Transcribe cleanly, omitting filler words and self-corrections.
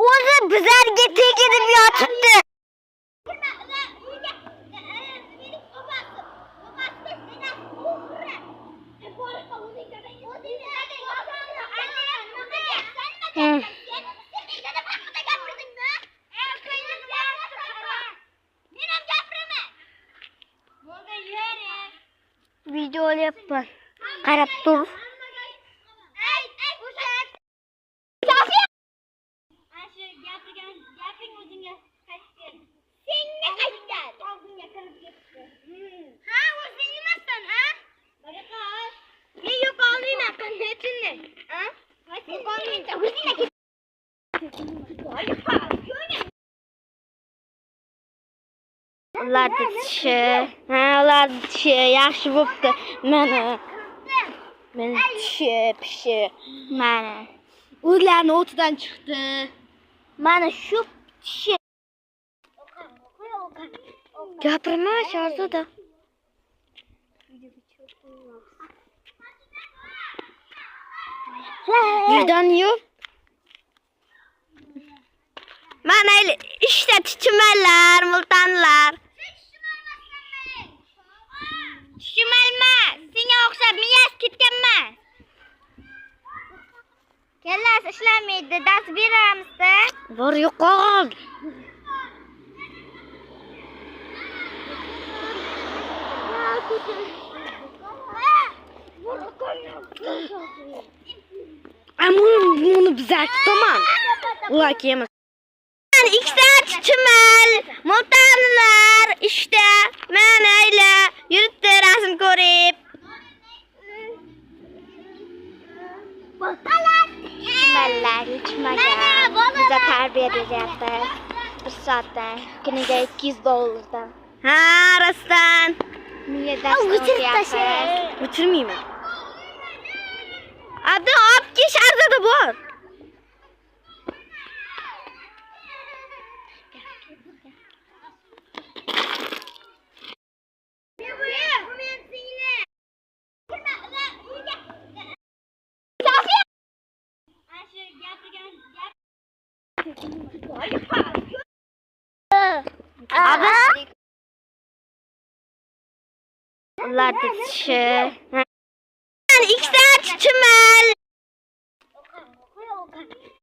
O'zi bizlarga tegib yotibdi. Video olyapman. Qarab tur. Ular tishi yaxshi bo'pti. Meni tishi. Mana. O'zlarini o'tidan chiqdi. Mana shu tishi. Gapirma Shahzoda. Birdan yo'q. Mana işte tichimallar, multanlar. Tichimalma, senga o'xshab miyasi ketganman. Kallasi ishlamaydi, dars beramiz-da. Bor yo'qol. Bunu bize tamam. Ulan yemez. İkisi tichimal, multanlar işte. Men öyle yurtda rasm ko'rib. Tichimallar yetishmagan. Bize terbiye beryapti. Bir soatda kuniga $200. Ha, rostdan. Niye ders o'qiyapsiz? O'tirmayman. Abdu olib Shahzoda bor. Ular tishi